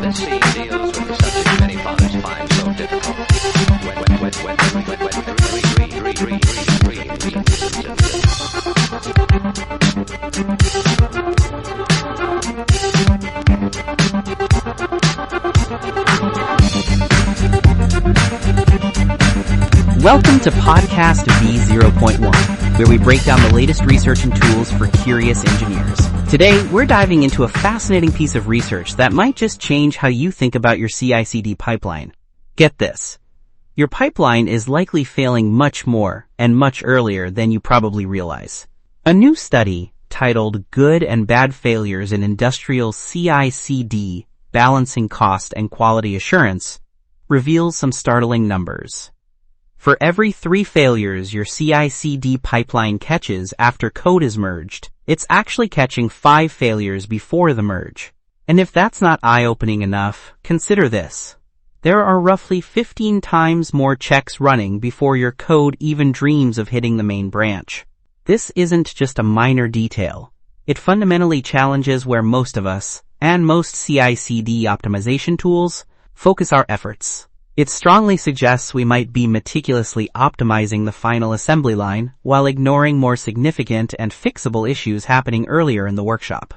This scene deals with the subject many fathers find so difficult. Welcome to Podcast V0.1, where we break down the latest research and tools for curious engineers. Today, we're diving into a fascinating piece of research that might just change how you think about your CI/CD pipeline. Get this. Your pipeline is likely failing much more and much earlier than you probably realize. A new study titled Good and Bad Failures in Industrial CI/CD, Balancing Cost and Quality Assurance reveals some startling numbers. For every 3 failures your CI/CD pipeline catches after code is merged, it's actually catching 5 failures before the merge. And if that's not eye-opening enough, consider this. There are roughly 15 times more checks running before your code even dreams of hitting the main branch. This isn't just a minor detail. It fundamentally challenges where most of us, and most CI/CD optimization tools, focus our efforts. It strongly suggests we might be meticulously optimizing the final assembly line while ignoring more significant and fixable issues happening earlier in the workshop.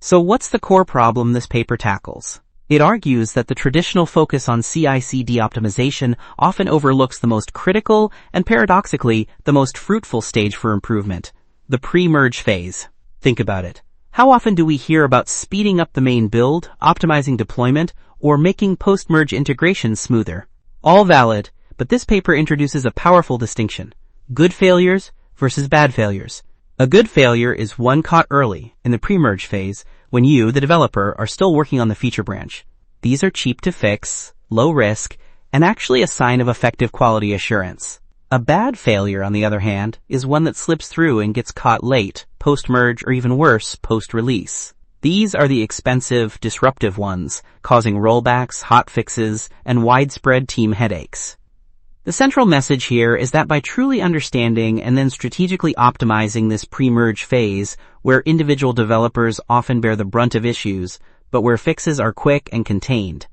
So what's the core problem this paper tackles? It argues that the traditional focus on CI/CD optimization often overlooks the most critical and, paradoxically, the most fruitful stage for improvement, the pre-merge phase. Think about it. How often do we hear about speeding up the main build, optimizing deployment, or making post-merge integration smoother? All valid, but this paper introduces a powerful distinction. Good failures versus bad failures. A good failure is one caught early, in the pre-merge phase, when you, the developer, are still working on the feature branch. These are cheap to fix, low risk, and actually a sign of effective quality assurance. A bad failure, on the other hand, is one that slips through and gets caught late, post-merge, or even worse, post-release. These are the expensive, disruptive ones, causing rollbacks, hot fixes, and widespread team headaches. The central message here is that by truly understanding and then strategically optimizing this pre-merge phase, where individual developers often bear the brunt of issues, but where fixes are quick and contained,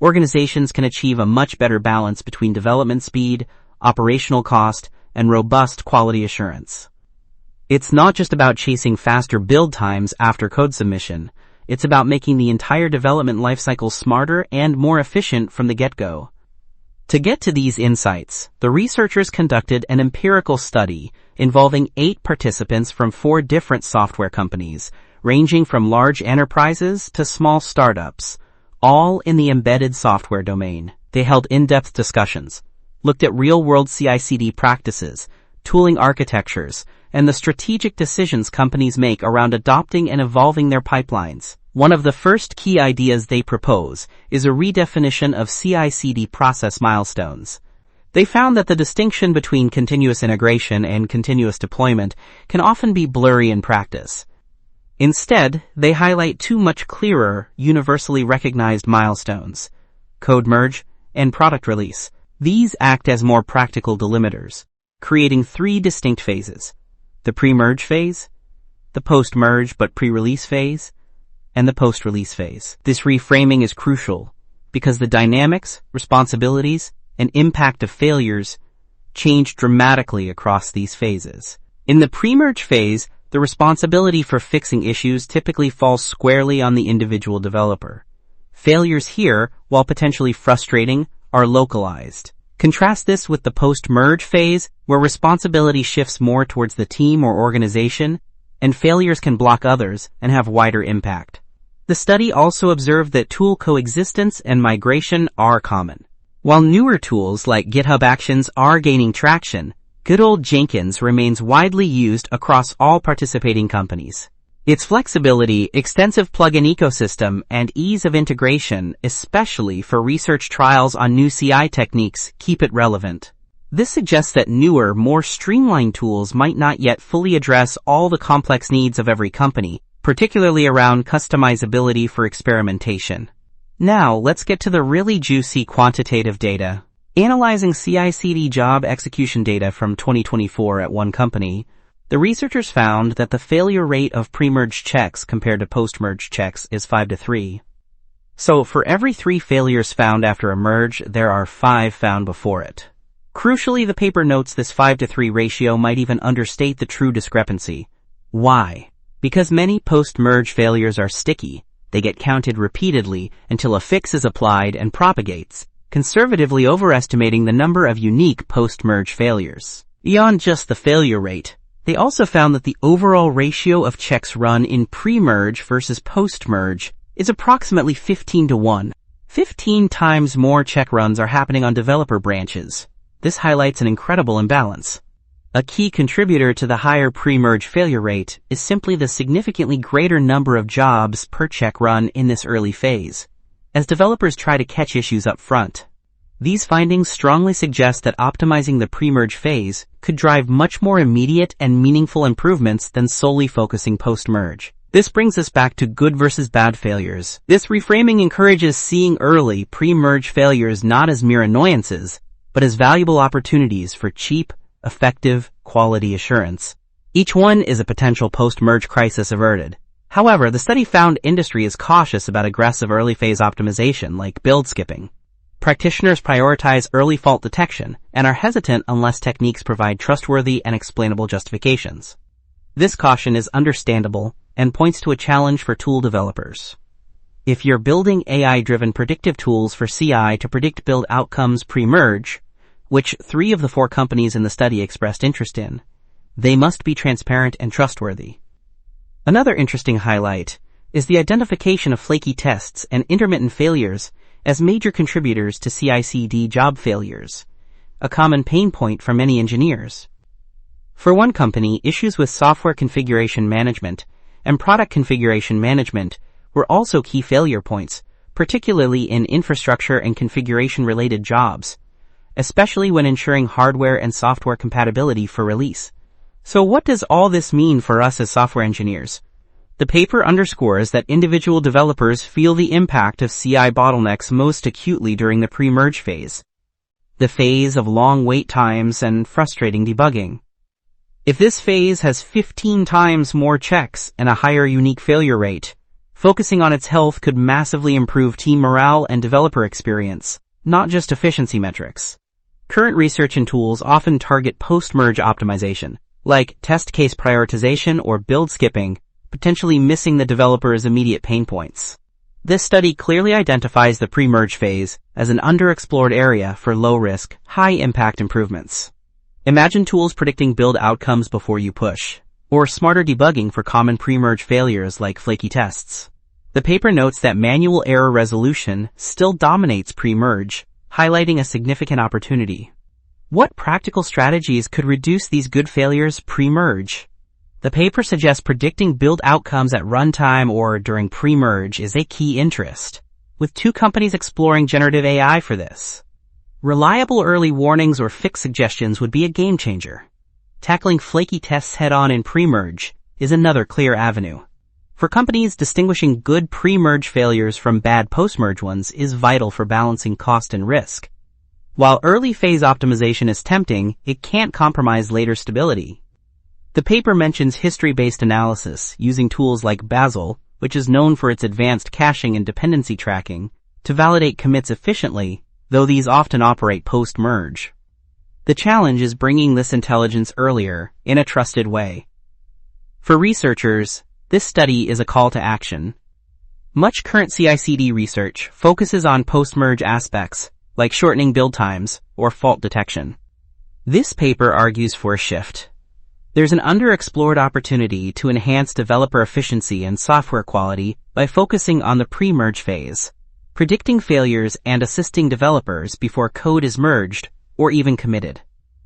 organizations can achieve a much better balance between development speed, operational cost, and robust quality assurance. It's not just about chasing faster build times after code submission. It's about making the entire development lifecycle smarter and more efficient from the get-go. To get to these insights, the researchers conducted an empirical study involving 8 participants from 4 different software companies, ranging from large enterprises to small startups, all in the embedded software domain. They held in-depth discussions, looked at real-world CI/CD practices, tooling architectures, and the strategic decisions companies make around adopting and evolving their pipelines. One of the first key ideas they propose is a redefinition of CI/CD process milestones. They found that the distinction between continuous integration and continuous deployment can often be blurry in practice. Instead, they highlight 2 much clearer, universally recognized milestones: code merge and product release. These act as more practical delimiters, creating 3 distinct phases: the pre-merge phase, the post-merge but pre-release phase, and the post-release phase. This reframing is crucial because the dynamics, responsibilities, and impact of failures change dramatically across these phases. In the pre-merge phase, the responsibility for fixing issues typically falls squarely on the individual developer. Failures here, while potentially frustrating, are localized. Contrast this with the post-merge phase, where responsibility shifts more towards the team or organization, and failures can block others and have wider impact. The study also observed that tool coexistence and migration are common. While newer tools like GitHub Actions are gaining traction, good old Jenkins remains widely used across all participating companies. Its flexibility, extensive plugin ecosystem, and ease of integration, especially for research trials on new CI techniques, keep it relevant. This suggests that newer, more streamlined tools might not yet fully address all the complex needs of every company, particularly around customizability for experimentation. Now, let's get to the really juicy quantitative data. Analyzing CI/CD job execution data from 2024 at one company, the researchers found that the failure rate of pre-merge checks compared to post-merge checks is 5 to 3. So for every 3 failures found after a merge, there are 5 found before it. Crucially, the paper notes this 5-to-3 ratio might even understate the true discrepancy. Why? Because many post-merge failures are sticky. They get counted repeatedly until a fix is applied and propagates, conservatively overestimating the number of unique post-merge failures. Beyond just the failure rate, they also found that the overall ratio of checks run in pre-merge versus post-merge is approximately 15-to-1. 15 times more check runs are happening on developer branches. This highlights an incredible imbalance. A key contributor to the higher pre-merge failure rate is simply the significantly greater number of jobs per check run in this early phase, as developers try to catch issues up front. These findings strongly suggest that optimizing the pre-merge phase could drive much more immediate and meaningful improvements than solely focusing post-merge. This brings us back to good versus bad failures. This reframing encourages seeing early pre-merge failures not as mere annoyances, but as valuable opportunities for cheap, effective, quality assurance. Each one is a potential post-merge crisis averted. However, the study found industry is cautious about aggressive early-phase optimization like build skipping. Practitioners prioritize early fault detection and are hesitant unless techniques provide trustworthy and explainable justifications. This caution is understandable and points to a challenge for tool developers. If you're building AI-driven predictive tools for CI to predict build outcomes pre-merge, which 3 of the 4 companies in the study expressed interest in, they must be transparent and trustworthy. Another interesting highlight is the identification of flaky tests and intermittent failures as major contributors to CI/CD job failures, a common pain point for many engineers. For one company, issues with software configuration management and product configuration management were also key failure points, particularly in infrastructure and configuration-related jobs, especially when ensuring hardware and software compatibility for release. So what does all this mean for us as software engineers? The paper underscores that individual developers feel the impact of CI bottlenecks most acutely during the pre-merge phase, the phase of long wait times and frustrating debugging. If this phase has 15 times more checks and a higher unique failure rate, focusing on its health could massively improve team morale and developer experience, not just efficiency metrics. Current research and tools often target post-merge optimization, like test case prioritization or build skipping, potentially missing the developer's immediate pain points. This study clearly identifies the pre-merge phase as an underexplored area for low-risk, high-impact improvements. Imagine tools predicting build outcomes before you push, or smarter debugging for common pre-merge failures like flaky tests. The paper notes that manual error resolution still dominates pre-merge, highlighting a significant opportunity. What practical strategies could reduce these good failures pre-merge? The paper suggests predicting build outcomes at runtime or during pre-merge is a key interest, with 2 companies exploring generative AI for this. Reliable early warnings or fix suggestions would be a game changer. Tackling flaky tests head-on in pre-merge is another clear avenue. For companies, distinguishing good pre-merge failures from bad post-merge ones is vital for balancing cost and risk. While early phase optimization is tempting, it can't compromise later stability. The paper mentions history-based analysis using tools like Bazel, which is known for its advanced caching and dependency tracking, to validate commits efficiently, though these often operate post-merge. The challenge is bringing this intelligence earlier, in a trusted way. For researchers, this study is a call to action. Much current CI/CD research focuses on post-merge aspects, like shortening build times or fault detection. This paper argues for a shift. There's an underexplored opportunity to enhance developer efficiency and software quality by focusing on the pre-merge phase, predicting failures and assisting developers before code is merged or even committed.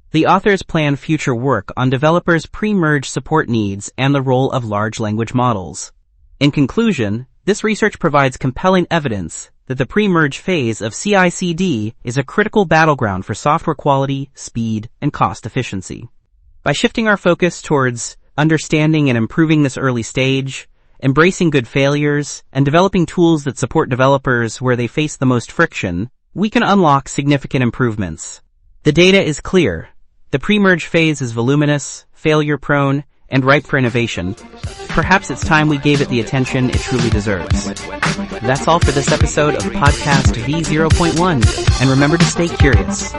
The authors plan future work on developers' pre-merge support needs and the role of large language models. In conclusion, this research provides compelling evidence that the pre-merge phase of CI/CD is a critical battleground for software quality, speed, and cost efficiency. By shifting our focus towards understanding and improving this early stage, embracing good failures, and developing tools that support developers where they face the most friction, we can unlock significant improvements. The data is clear. The pre-merge phase is voluminous, failure-prone, and ripe for innovation, perhaps it's time we gave it the attention it truly deserves. That's all for this episode of Podcast V0.1, and remember to stay curious.